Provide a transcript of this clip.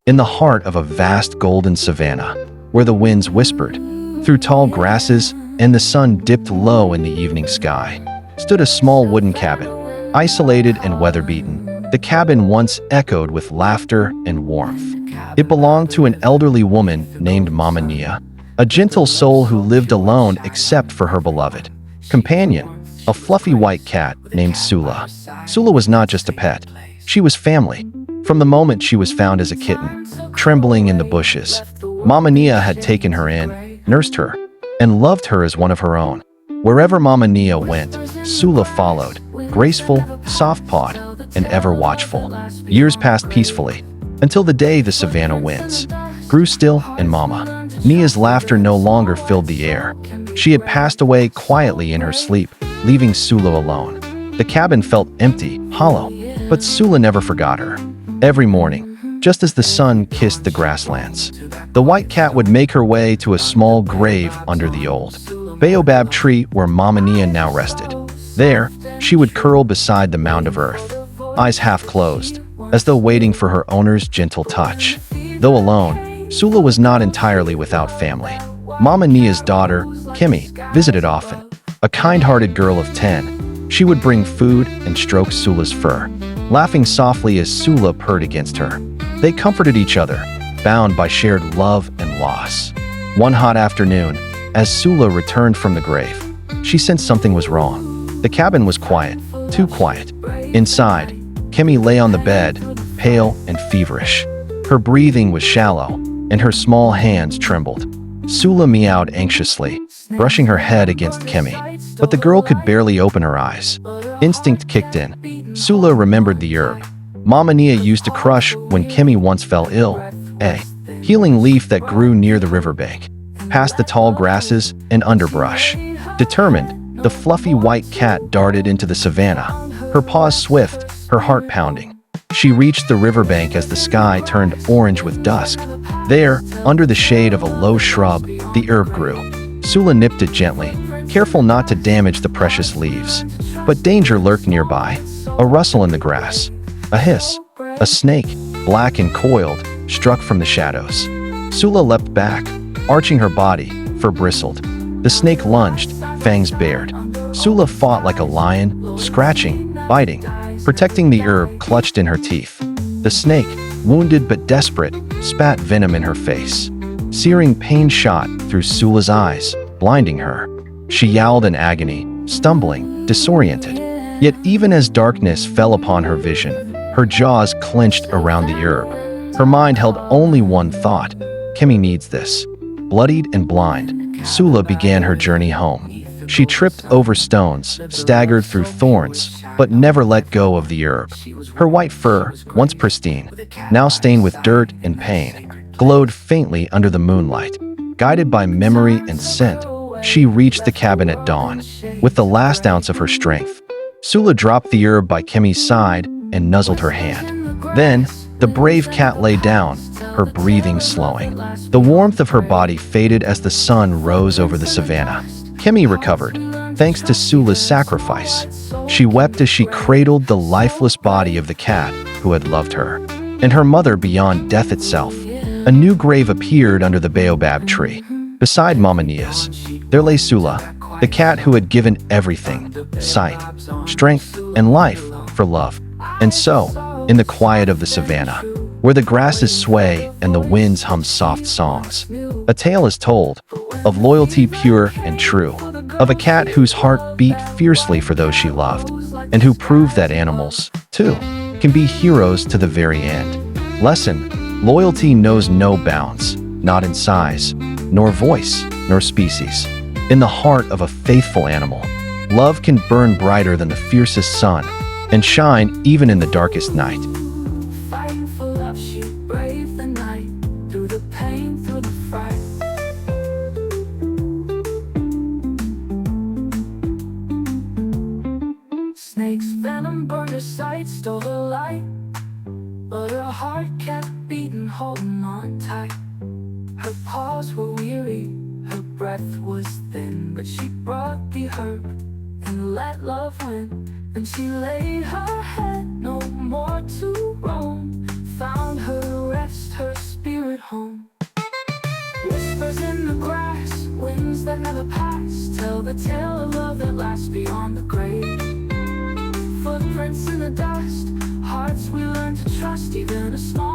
in the heart of a vast golden savanna, where the winds whispered through tall grasses and the sun dipped low in the evening sky, stood a small wooden cabin, isolated and weather-beaten. The cabin once echoed with laughter and warmth. It belonged to an elderly woman named Mama Nia, a gentle soul who lived alone except for her beloved companion, a fluffy white cat named Sula. Sula was not just a pet, she was family. From the moment she was found as a kitten, trembling in the bushes, Mama Nia had taken her in, nursed her, and loved her as one of her own. Wherever Mama Nia went, Sula followed, graceful, soft-pawed, and ever watchful. Years passed peacefully, until the day the savanna winds grew still and Mama Nia's laughter no longer filled the air. She had passed away quietly in her sleep, leaving Sula alone. The cabin felt empty, hollow, but Sula never forgot her. Every morning, just as the sun kissed the grasslands, the white cat would make her way to a small grave under the old baobab tree where Mama Nia now rested. There, she would curl beside the mound of earth, eyes half closed, as though waiting for her owner's gentle touch. Though alone, Sula was not entirely without family. Mama Nia's daughter, Kimmy, visited often. A kind-hearted girl of 10, she would bring food and stroke Sula's fur, laughing softly as Sula purred against her. They comforted each other, bound by shared love and loss. One hot afternoon, as Sula returned from the grave, she sensed something was wrong. The cabin was quiet, too quiet. Inside, Kimmy lay on the bed, pale and feverish. Her breathing was shallow, and her small hands trembled. Sula meowed anxiously, brushing her head against Kimmy, but the girl could barely open her eyes. Instinct kicked in. Sula remembered the herb Mama Nia used to crush when Kimmy once fell ill, a healing leaf that grew near the riverbank, past the tall grasses and underbrush. Determined, the fluffy white cat darted into the savanna, her paws swift, her heart pounding. She reached the riverbank as the sky turned orange with dusk. There, under the shade of a low shrub, the herb grew. Sula nipped it gently, careful not to damage the precious leaves. But danger lurked nearby. A rustle in the grass, a hiss, a snake, black and coiled, struck from the shadows. Sula leapt back, arching her body, fur bristled. The snake lunged, fangs bared. Sula fought like a lion, scratching, biting, protecting the herb clutched in her teeth. The snake, wounded but desperate, spat venom in her face. Searing pain shot through Sula's eyes, blinding her. She yowled in agony, stumbling, disoriented. Yet even as darkness fell upon her vision, her jaws clenched around the herb. Her mind held only one thought: Kimmy needs this. Bloodied and blind, Sula began her journey home. She tripped over stones, staggered through thorns, but never let go of the herb. Her white fur, once pristine, now stained with dirt and pain, glowed faintly under the moonlight. Guided by memory and scent, she reached the cabin at dawn. With the last ounce of her strength, Sula dropped the herb by Kimmy's side and nuzzled her hand. Then, the brave cat lay down, her breathing slowing. The warmth of her body faded as the sun rose over the savanna. Kimmy recovered, thanks to Sula's sacrifice. She wept as she cradled the lifeless body of the cat who had loved her. And her mother beyond death itself. A new grave appeared under the baobab tree. Beside Mama Nia's, there lay Sula, the cat who had given everything, sight, strength, and life, for love. And so, in the quiet of the savanna, where the grasses sway and the winds hum soft songs, a tale is told of loyalty pure and true, of a cat whose heart beat fiercely for those she loved, and who proved that animals, too, can be heroes to the very end. Lesson: loyalty knows no bounds, not in size, nor voice, nor species. In the heart of a faithful animal, love can burn brighter than the fiercest sun, and shine even in the darkest night. Fighting for love, she braved the night, through the pain, through the fright. Snake's venom burned her sight, stole her light, but her heart kept beating, holding on tight. Her paws were weary, her breath was thin, but she brought the herb and let love win. And she laid her head no more to roam, found her rest, her the past tell the tale of love that lasts beyond the grave. Footprints in the dust, hearts we learn to trust, even a small